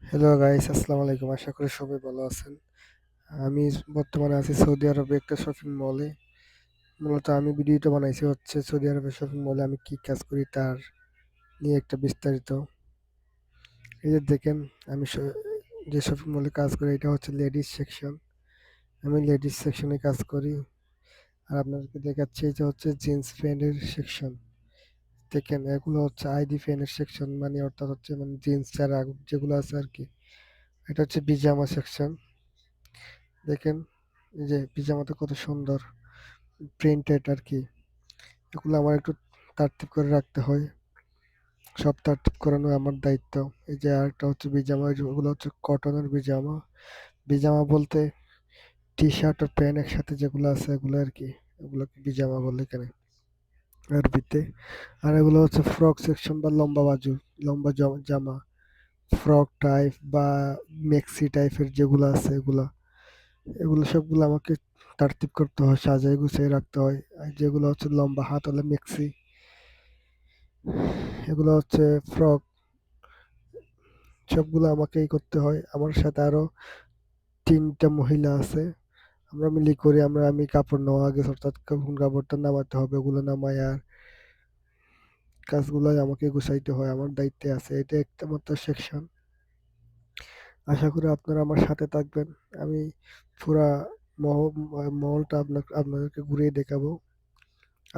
Hello guys, আসসালামু আলাইকুম। আশা করি সবাই ভালো আছেন। আমি বর্তমানে আছি সৌদি আরবে একটা শপিং মলে। মূলত আমি ভিডিওটা বানাইছি হচ্ছে সৌদি আরবের শপিং মলে আমি কি কাজ করি তার নিয়ে একটা বিস্তারিত। এই যে দেখেন, আমি যে শপিং মলে কাজ করি এটা হচ্ছে লেডিস সেকশন। আমি লেডিস সেকশনে কাজ করি। আর আপনাদেরকে দেখাচ্ছি এই যে হচ্ছে জিন্স প্যান্টের সেকশন। দেখেন, এগুলো হচ্ছে আইডি প্যান্টের সেকশন, মানে অর্থাৎ হচ্ছে মানে জিন্স ছাড়া যেগুলো আছে আর কি। এটা হচ্ছে পিজামা সেকশন। দেখেন, এই যে পিজামাটা কত সুন্দর প্রিন্টেড আর কি। এগুলো আমার একটু তারতিপ করে রাখতে হয়। সব তারতিপ করানো আমার দায়িত্ব। এই যে আরেকটা হচ্ছে বিজামা, ওগুলো হচ্ছে কটনের বিজামা। বিজামা বলতে টি শার্ট আর প্যান্ট একসাথে যেগুলো আছে এগুলো আর কি। এগুলোকে বিজামা বলে এখানে আরবিতে। আর এগুলো হচ্ছে ফ্রক সেকশন বা লম্বা বাজু, লম্বা জামা, ফ্রক টাইপ বা মেক্সি টাইপের যেগুলো আছে এগুলা। এগুলো সবগুলো আমাকে তারতিপ করতে হয়, সাজায় গুছিয়ে রাখতে হয়। আর যেগুলো হচ্ছে লম্বা হাত হলে মেক্সি, এগুলো হচ্ছে ফ্রক, সবগুলো আমাকেই করতে হয়। আমার সাথে আরো ৩ টা মহিলা আছে। আমরা মিলি করি। আমি কাপড় নেওয়া আগে, অর্থাৎ কোন কাপড়টা নামাতে হবে ওগুলো নামাই, আর কাজগুলো আমাকে গুছাইতে হয়, আমার দায়িত্বে আছে। এটা একটা মাত্র সেকশন। আশা করি আপনারা আমার সাথে থাকবেন। আমি পুরা মহলটা আপনাদেরকে ঘুরিয়ে দেখাবো।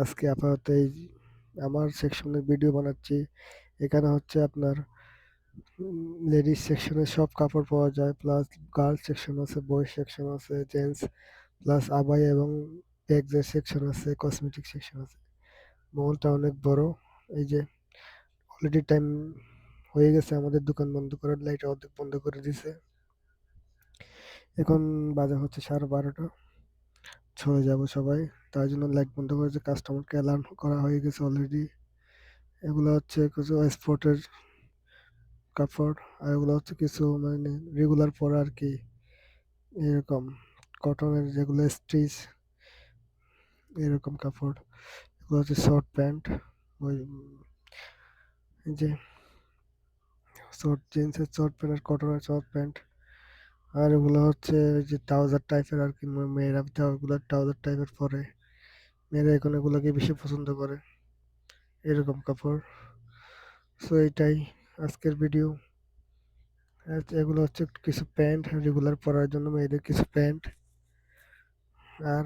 আজকে আপাতত এই আমার সেকশনের ভিডিও বানাচ্ছি। এখানে হচ্ছে আপনার লেডিস সেকশনে সব কাপড় পাওয়া যায়, প্লাস গার্লস সেকশন আছে, বয়েজ সেকশন আছে, জেন্টস, প্লাস আবায়া এবং ব্যাগসের সেকশন আছে, কসমেটিক সেকশন আছে। মলটা অনেক বড়। এই যে অলরেডি টাইম হয়ে গেছে, আমাদের দোকান বন্ধ করার, লাইট অর্ধেক বন্ধ করে দিছে। এখন বাজে হচ্ছে 12:30। চলে যাব সবাই, তার জন্য লাইট বন্ধ করেছে। কাস্টমারকে অ্যালার্ম করা হয়ে গেছে অলরেডি। এগুলো হচ্ছে কিছু স্পোর্টের কাপড়, আর এগুলো হচ্ছে কিছু মানে রেগুলার পরা আর কি। এরকম কটনের যেগুলো স্টিচ, এরকম কাপড়। এগুলো হচ্ছে শর্ট প্যান্ট, ওই এই যে শর্ট জিন্সের শর্ট প্যান্ট আর কটনের শর্ট প্যান্ট। আর এগুলো হচ্ছে ওই যে ট্রাউজার টাইপের আর কি, মেয়েরা ওগুলো ট্রাউজার টাইপের পরে। মেয়েরা এখন এগুলোকে বেশি পছন্দ করে, এরকম কাপড়। সো এইটাই আজকের ভিডিও। এগুলো হচ্ছে কিছু প্যান্ট, রেগুলার পরার জন্য মেয়েদের কিছু প্যান্ট। আর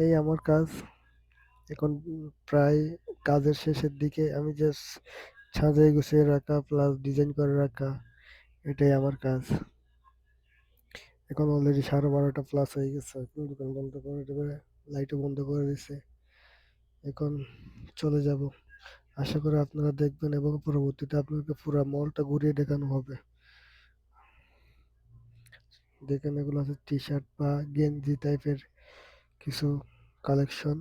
এই আমার কাজ এখন। প্রায় কাজের শেষের দিকে। আমি জাস্ট সাজাই গুছিয়ে রাখা প্লাস ডিজাইন করে রাখা, এটাই আমার কাজ। এখন অলরেডি 12:30 প্লাস হয়ে গেছে। এখন দোকান বন্ধ করে দেবে, লাইটও বন্ধ করে দিছে। এখন চলে যাব। আশা করি আপনারা দেখবেন এবং পরবর্তীতে আপনাকে পুরো মলটা ঘুরিয়ে দেখানো হবে। দেখেন, এগুলো আছে টি শার্ট বা গেঞ্জি টাইপের কিছু কালেকশন।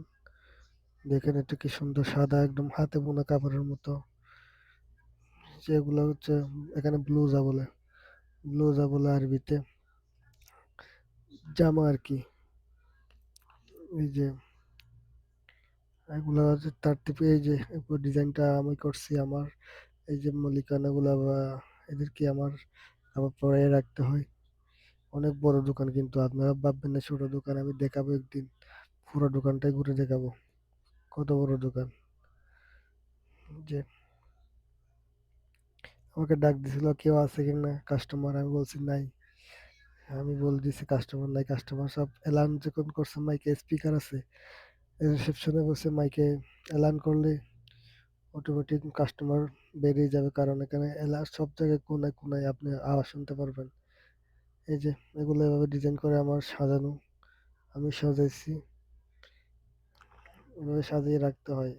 দেখেন এটা কি সুন্দর, সাদা একদম হাতে বোনা কাপড়ের মতো। যেগুলো হচ্ছে এখানে ব্লুজা বলে আরবিতে, জামা আর কি। এই যে এগুলো হচ্ছে তার থেকে, এই যে ডিজাইনটা আমি করছি আমার। এই যে মলিকানাগুলা বা এদেরকে আমার পরে রাখতে হয়। অনেক বড় দোকান, কিন্তু আপনারা ভাববেন না ছোট দোকান। আমি দেখাবো একদিন, পুরো দোকানটাই ঘুরে দেখাবো কত বড় দোকান। যে আমাকে ডাক দিছিল কেউ আছে কিনা কাস্টমার, আমি বলছি নাই। আমি বলে দিছি কাস্টমার নাই। কাস্টমার সব এলান যখন করছে, মাইকে স্পিকার আছে রিসেপশনে বসে, মাইকে এলান করলে অটোমেটিক কাস্টমার বেরিয়ে যাবে, কারণ এখানে সব জায়গায় কোনায় কোনায় আপনি আওয়াজ শুনতে পারবেন। এই যে এগুলো এভাবে ডিজাইন করে আমার সাজানো, আমি সাজাইছি। এভাবে সাজিয়ে রাখতে হয়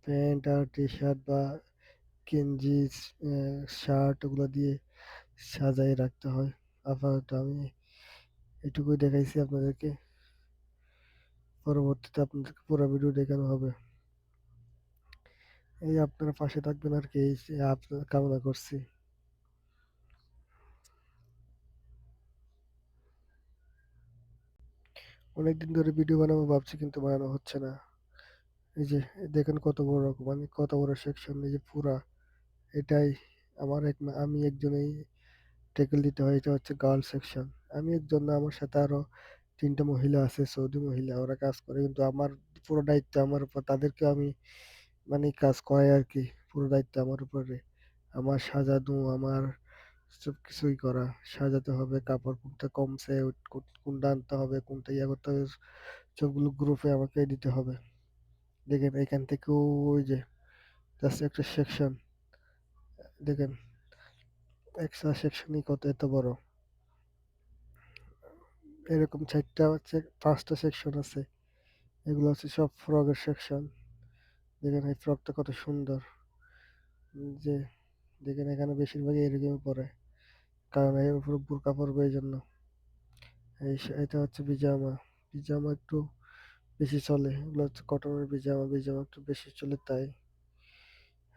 প্যান্ট আর টি শার্ট বা গেঞ্জি, শার্ট, ওগুলো দিয়ে সাজাই রাখতে হয়। আপাতত আমি এটুকুই দেখাইছি আপনাদেরকে। পরবর্তীতে আপনাদেরকে পুরো ভিডিও দেখানো হবে। এই আপনারা পাশে থাকবেন আর কি, এই আপনার কামনা করছি। অনেকদিন ধরে ভিডিও বানাবো ভাবছি, কিন্তু বানানো হচ্ছে না। এই যে দেখেন কত বড়, মানে কত বড় সেকশন, এই যে পুরা এটাই আমি একজনেই ট্যাকেল দিতে হয়, এটা হচ্ছে গার্ল সেকশন। আমি একজন না, আমার সাথে আরো ৩ টা মহিলা আছে, সৌদি মহিলা। ওরা কাজ করে কিন্তু আমার পুরো দায়িত্ব আমার উপর। তাদেরকে আমি মানে কাজ করাই আরকি। পুরো দায়িত্ব আমার উপরে। আমার সাজানো, আমার সবকিছুই করা। সাজাতে হবে, কাপড় কোনটা কমছে, কোনটা আনতে হবে, কোনটা ইয়া করতে হবে, সবগুলো গ্রুপে আমাকে দিতে হবে। দেখেন এখান থেকেও ওই যে জাস্ট একটা সেকশন, দেখেন একটা সেকশনই কত এত বড়। এরকম ৪ টা হচ্ছে ৫ টা সেকশন আছে। এগুলো হচ্ছে সব ফ্রকের সেকশন। দেখেন এই ফ্রকটা কত সুন্দর। যে দেখেন এখানে বেশিরভাগই এরকমই পরে। কারণ এর উপর বোরকা পরবে এইজন্য। এটা হচ্ছে পিজামা। পিজামা একটু বেশি চলে। এগুলো হচ্ছে কটনের পিজামা। পিজামা একটু বেশি চলে তাই।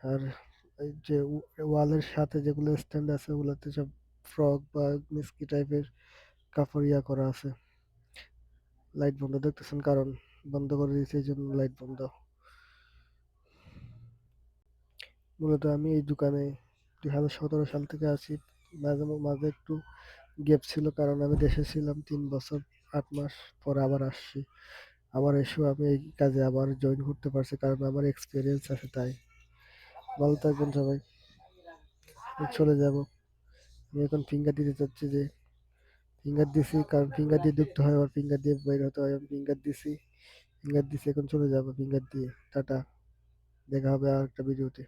আর এই যে ওয়ালের সাথে যেগুলো স্ট্যান্ড আছে ওগুলোতে সব ফ্রক বা মিস্কি টাইপের কাপড় ইয়া করা আছে। লাইট বন্ধ দেখতেছেন, কারণ বন্ধ করে দিয়েছে এই জন্য লাইট বন্ধ। মূলত আমি এই দোকানে ২০১৭ সাল থেকে আছি। মাঝে মাঝে একটু গ্যাপ ছিল, কারণ আমি দেশে ছিলাম ৩ বছর ৮ মাস, পরে আবার আসছি। আবার এসেও আমি এই কাজে আবার জয়েন করতে পারছি, কারণ আমার এক্সপিরিয়েন্স আছে তাই। ভালো থাকবেন সবাই। আমি চলে যাব। আমি এখন ফিঙ্গার দিতে চাচ্ছি, যে ফিঙ্গার দিছি, কারণ ফিঙ্গার দিয়ে ঢুকতে হয়, আবার ফিঙ্গার দিয়ে বের হতে হয়। আমি ফিঙ্গার দিছি, এখন চলে যাব ফিঙ্গার দিয়ে। টাটা। দেখা হবে আরেকটা ভিডিওতে।